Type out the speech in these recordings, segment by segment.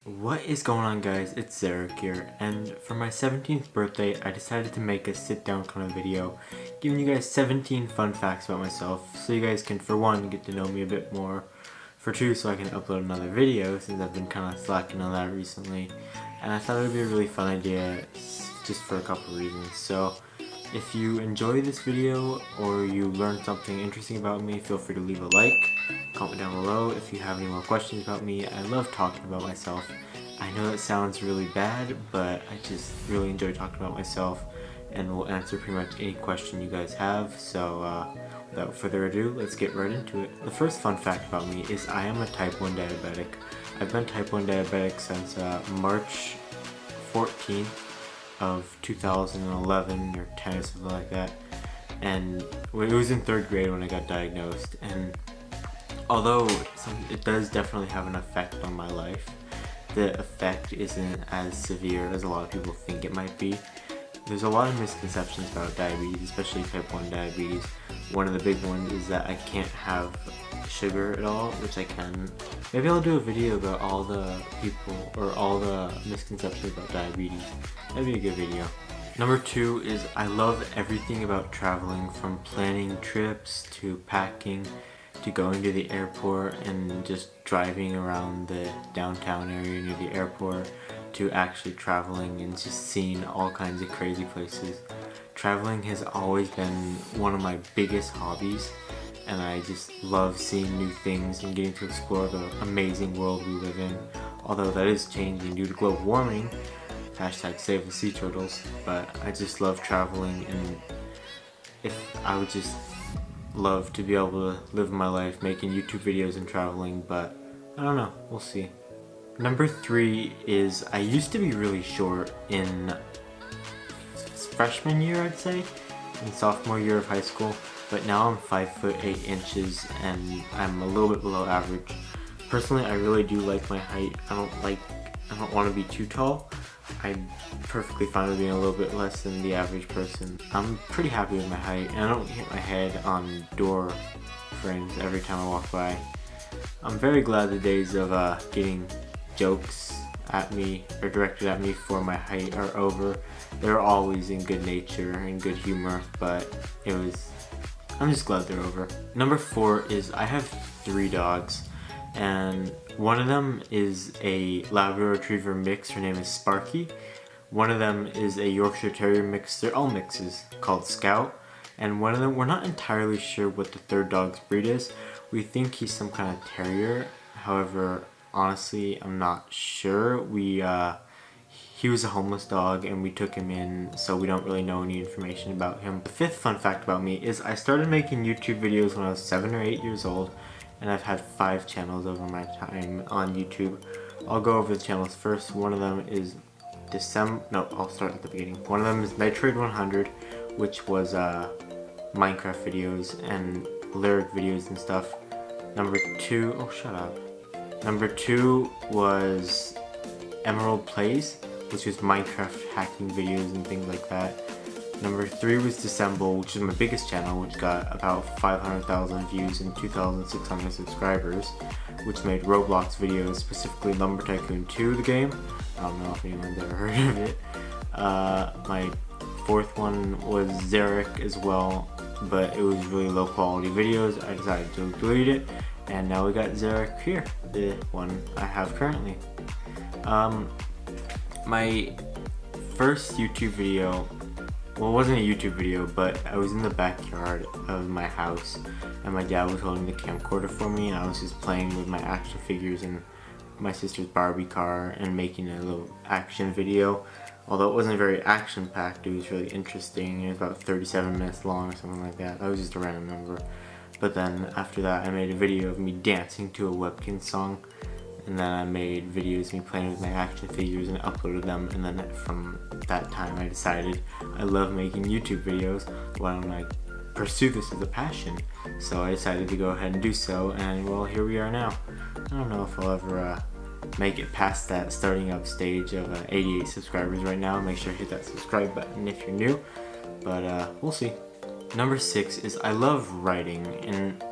What is going on, guys? It's Zachary here, and for my 17th birthday I decided to make a sit down kind of video giving you guys 17 fun facts about myself so you guys can, for one, get to know me a bit more, for two, so I can upload another video since I've been kind of slacking on that recently, and I thought it would be a really fun idea just for a couple reasons. So if you enjoy this video or you learned something interesting about me, feel free to leave a like, comment down below if you have any more questions about me. I love talking about myself. I know that sounds really bad, but I just really enjoy talking about myself and will answer pretty much any question you guys have. So without further ado, let's get right into it. The first fun fact about me is I am a type 1 diabetic. I've been type 1 diabetic since March 14th of 2011 or 10 or something like that, and it was in 3rd grade when I got diagnosed. And although it does definitely have an effect on my life, the effect isn't as severe as a lot of people think it might be. There's a lot of misconceptions about diabetes, especially type 1 diabetes. One of the big ones is that I can't have sugar at all, which I can. Maybe I'll do a video about all the people or all the misconceptions about diabetes. That'd be a good video. Number 2 is I love everything about traveling, from planning trips to packing to going to the airport and just driving around the downtown area near the airport, to actually traveling and just seeing all kinds of crazy places. Traveling has always been one of my biggest hobbies, and I just love seeing new things and getting to explore the amazing world we live in, although that is changing due to global warming. Hashtag save the sea turtles. But I just love traveling, and if I would just love to be able to live my life making YouTube videos and traveling, but I don't know, we'll see. Number 3 is I used to be really short in freshman year, I'd say, in sophomore year of high school, but now I'm 5 foot 8 inches and I'm a little bit below average. Personally, I really do like my height. I don't want to be too tall. I'm perfectly fine with being a little bit less than the average person. I'm pretty happy with my height, and I don't hit my head on door frames every time I walk by. I'm very glad the days of getting jokes at me or directed at me for my height are over. They're always in good nature and good humor, but I'm just glad they're over. Number 4 is I have 3 dogs, and one of them is a Labrador Retriever mix. Her name is Sparky. One of them is a Yorkshire Terrier mix. They're all mixes, called Scout. And one of them, we're not entirely sure what the 3rd dog's breed is. We think he's some kind of terrier. However, honestly, I'm not sure. He was a homeless dog and we took him in, so we don't really know any information about him. The 5th fun fact about me is I started making YouTube videos when I was 7 or 8 years old, and I've had 5 channels over my time on YouTube. I'll go over the channels first. One of them is I'll start at the beginning. One of them is Nitrate 100, which was Minecraft videos and lyric videos and stuff. Number 2 was Emerald Plays, which was Minecraft hacking videos and things like that. Number 3 was December, which is my biggest channel, which got about 500,000 views and 2,600 subscribers, which made Roblox videos, specifically Lumber Tycoon 2, the game. I don't know if anyone's ever heard of it. My 4th one was Zarek as well, but it was really low quality videos. I decided to delete it, and now we got Zarek here, the one I have currently. My first YouTube video, well, it wasn't a YouTube video, but I was in the backyard of my house and my dad was holding the camcorder for me, and I was just playing with my action figures and my sister's Barbie car and making a little action video. Although it wasn't very action packed, it was really interesting. It was about 37 minutes long or something like that. That was just a random number. But then after that I made a video of me dancing to a Webkin song, and then I made videos of me playing with my action figures and uploaded them, and then from that time I decided I love making YouTube videos. Why don't I pursue this as a passion? So I decided to go ahead and do so, and well, here we are now. I don't know if I'll ever make it past that starting up stage of 88 subscribers right now. Make sure to hit that subscribe button if you're new, but we'll see. Number 6 is I love writing, and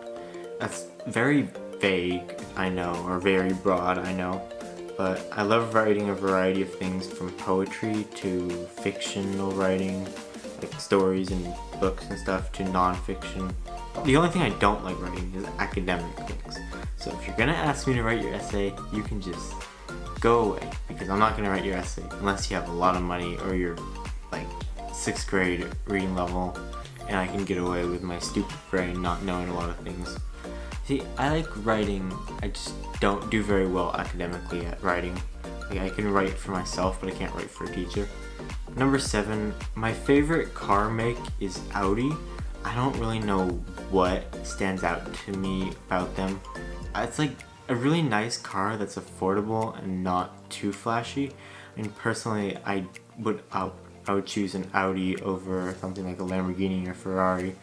that's very vague, I know, or very broad, I know, but I love writing a variety of things from poetry to fictional writing, like stories and books and stuff, to non-fiction. The only thing I don't like writing is academic things. So if you're gonna ask me to write your essay, you can just go away, because I'm not gonna write your essay unless you have a lot of money or you're like 6th grade reading level, and I can get away with my stupid brain not knowing a lot of things. See, I like writing, I just don't do very well academically at writing. Like, I can write for myself, but I can't write for a teacher. Number 7, my favorite car make is Audi. I don't really know what stands out to me about them. It's like a really nice car that's affordable and not too flashy. I mean, personally, I would choose an Audi over something like a Lamborghini or Ferrari,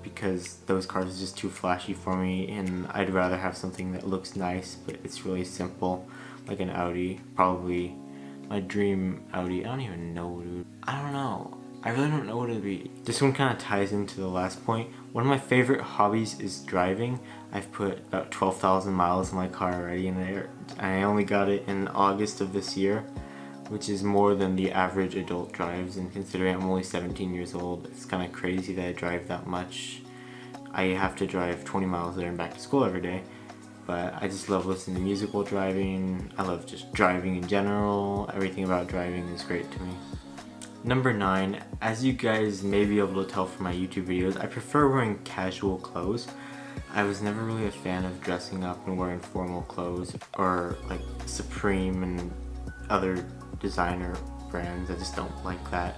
because those cars are just too flashy for me, and I'd rather have something that looks nice but it's really simple, like an Audi. Probably my dream Audi. I don't even know, dude. I don't know. I really don't know what it would be. This one kind of ties into the last point. One of my favorite hobbies is driving. I've put about 12,000 miles in my car already, and I only got it in August of this year, which is more than the average adult drives, and considering I'm only 17 years old, it's kind of crazy that I drive that much. I have to drive 20 miles there and back to school every day, but I just love listening to music while driving. I love just driving in general. Everything about driving is great to me. Number 9, as you guys may be able to tell from my YouTube videos, I prefer wearing casual clothes. I was never really a fan of dressing up and wearing formal clothes, or like Supreme and other designer brands. I just don't like that.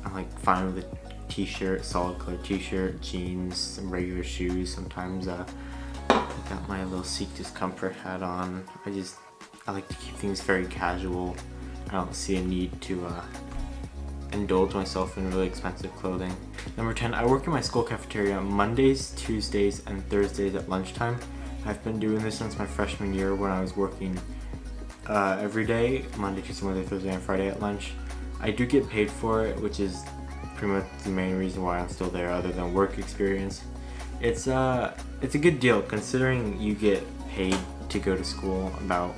I'm like fine with a t-shirt, solid color t-shirt, jeans, some regular shoes. Sometimes I got my little Seek Discomfort hat on. I like to keep things very casual. I don't see a need to indulge myself in really expensive clothing. Number 10, I work in my school cafeteria Mondays, Tuesdays, and Thursdays at lunchtime. I've been doing this since my freshman year, when I was working every day, Monday, Tuesday, Wednesday, Thursday, and Friday at lunch. I do get paid for it, which is pretty much the main reason why I'm still there, other than work experience. It's a good deal, considering you get paid to go to school. About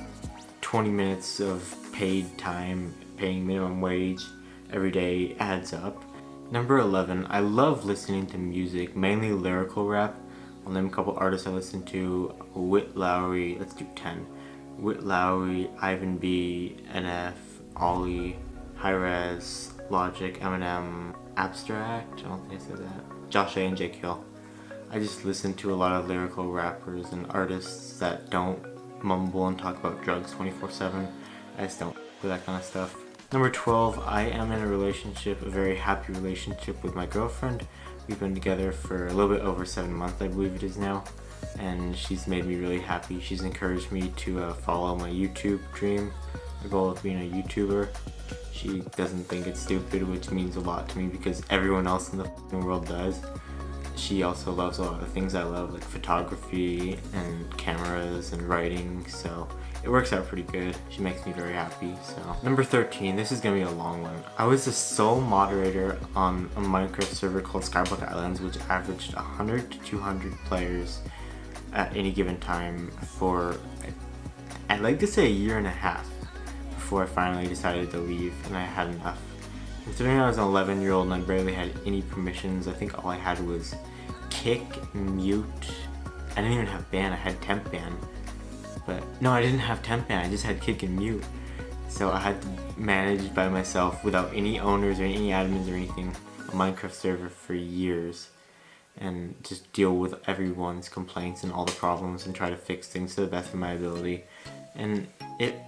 20 minutes of paid time, paying minimum wage every day adds up. Number 11, I love listening to music, mainly lyrical rap. I'll name a couple artists I listen to: Whit Lowry, let's do 10. Whit Lowry, Ivan B, NF, Ollie, Hi-Rez, Logic, Eminem, Abstract, I don't think I said that, Josh A and Jake Hill. I just listen to a lot of lyrical rappers and artists that don't mumble and talk about drugs 24/7. I just don't do that kind of stuff. Number 12, I am in a relationship, a very happy relationship with my girlfriend. We've been together for a little bit over 7 months, I believe it is now, and she's made me really happy. She's encouraged me to follow my YouTube dream, the goal of being a YouTuber. She doesn't think it's stupid, which means a lot to me, because everyone else in the world does. She also loves a lot of things I love, like photography and cameras and writing, so it works out pretty good. She makes me very happy. So number 13, this is gonna be a long one. I was the sole moderator on a Minecraft server called Skyblock Islands, which averaged 100 to 200 players at any given time for, I'd like to say, a year and a half, before I finally decided to leave and I had enough. Considering I was an 11-year-old and I barely had any permissions, I think all I had was kick, mute. I didn't even have ban, I had temp ban. But no, I didn't have temp ban, I just had kick and mute. So I had to manage by myself, without any owners or any admins or anything, a Minecraft server for years, and just deal with everyone's complaints and all the problems and try to fix things to the best of my ability. And it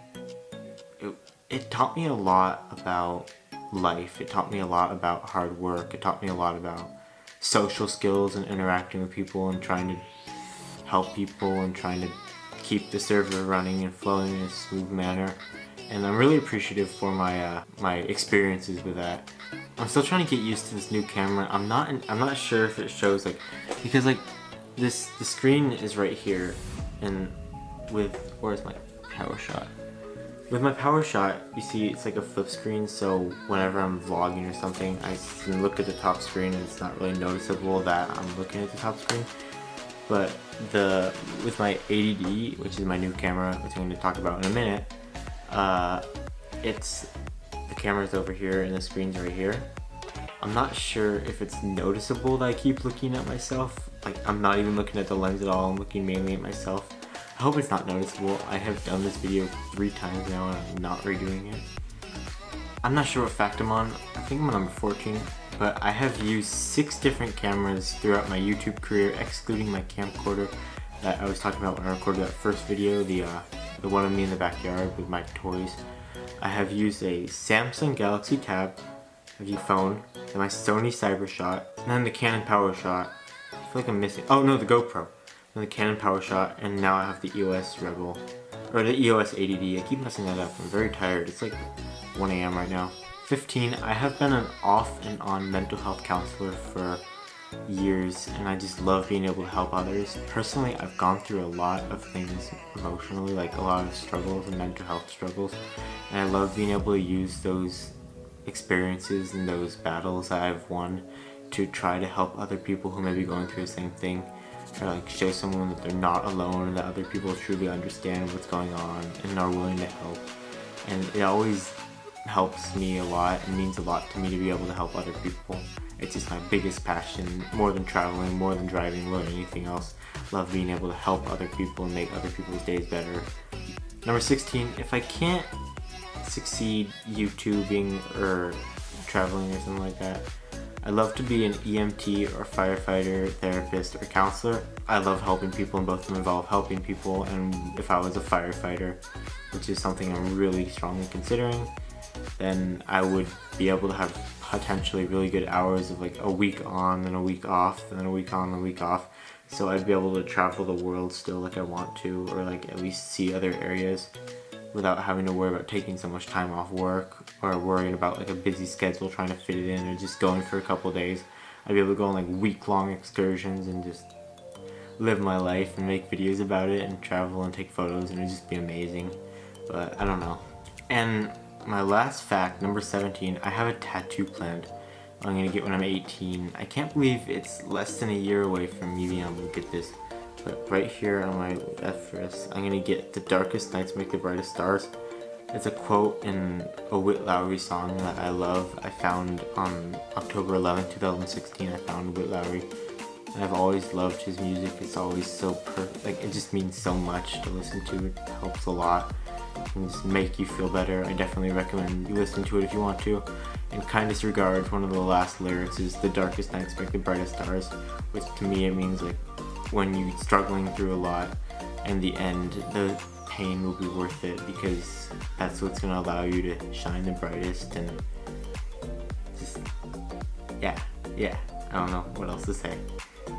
taught me a lot about life. It taught me a lot about hard work. It taught me a lot about social skills and interacting with people and trying to help people and trying to keep the server running and flowing in a smooth manner. And I'm really appreciative for my my experiences with that. I'm still trying to get used to this new camera. I'm not sure if it shows, like, because like the screen is right here, and where's my power shot? With my power shot, you see it's like a flip screen, so whenever I'm vlogging or something, I can look at the top screen and it's not really noticeable that I'm looking at the top screen. But with my 80D, which is my new camera, which I'm going to talk about in a minute, It's the camera's over here and the screen's right here. I'm not sure if it's noticeable that I keep looking at myself. Like, I'm not even looking at the lens at all, I'm looking mainly at myself. I hope it's not noticeable. I have done this video 3 times now and I'm not redoing it. I'm not sure what fact I'm on. I think I'm on number 14, but I have used 6 different cameras throughout my YouTube career, excluding my camcorder that I was talking about when I recorded that first video, the one of me in the backyard with my toys. I have used a Samsung Galaxy Tab, a view phone, then my Sony Cybershot, and then the Canon PowerShot. I feel like I'm missing. Oh no, the GoPro. Then the Canon PowerShot, and now I have the EOS Rebel, or the EOS 80D. I keep messing that up. I'm very tired. It's like 1 AM right now. 15. I have been an off and on mental health counselor for years, and I just love being able to help others. Personally, I've gone through a lot of things emotionally, like a lot of struggles and mental health struggles, and I love being able to use those experiences and those battles that I've won to try to help other people who may be going through the same thing, or like show someone that they're not alone and that other people truly understand what's going on and are willing to help. And it always helps me a lot and means a lot to me to be able to help other people. It's just my biggest passion, more than traveling, more than driving, more than anything else. Love being able to help other people and make other people's days better. Number 16, if I can't succeed YouTubing or traveling or something like that, I love to be an EMT or firefighter, therapist, or counselor. I love helping people, and both of them involve helping people. And if I was a firefighter, which is something I'm really strongly considering, then I would be able to have potentially really good hours of like a week on and a week off, and then a week on and a week off. So I'd be able to travel the world still like I want to, or like at least see other areas without having to worry about taking so much time off work or worrying about like a busy schedule trying to fit it in, or just going for a couple days. I'd be able to go on like week-long excursions and just live my life and make videos about it and travel and take photos, and it'd just be amazing. But I don't know. And my last fact, number 17, I have a tattoo planned I'm gonna get when I'm 18. I can't believe it's less than a year away from me being able to get this. But right here on my left wrist, I'm gonna get "The darkest nights make the brightest stars." It's a quote in a Whit Lowry song that I love. I found on October 11th, 2016, I found Whit Lowry. And I've always loved his music. It's always so perfect. Like, it just means so much to listen to. It helps a lot. It can just make you feel better. I definitely recommend you listen to it if you want to. In kindest regards, one of the last lyrics is "The darkest nights make the brightest stars," which to me it means like when you're struggling through a lot, in the end the pain will be worth it, because that's what's going to allow you to shine the brightest. And just yeah, I don't know what else to say.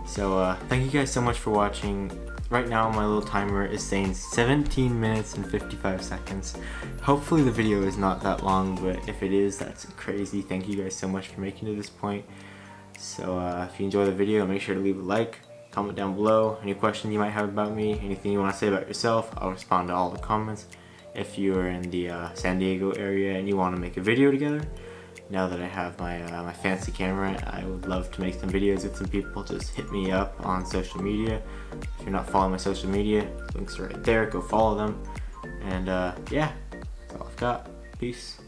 So thank you guys so much for watching. Right now my little timer is saying 17 minutes and 55 seconds. Hopefully the video is not that long, but if it is, that's crazy. Thank you guys so much for making it to this point. So if you enjoy the video, make sure to leave a like, comment down below any question you might have about me, anything you want to say about yourself. I'll respond to all the comments. If you are in the San Diego area and you want to make a video together, now that I have my my fancy camera, I would love to make some videos with some people. Just hit me up on social media. If you're not following my social media, links are right there. Go follow them. And yeah, that's all I've got. Peace.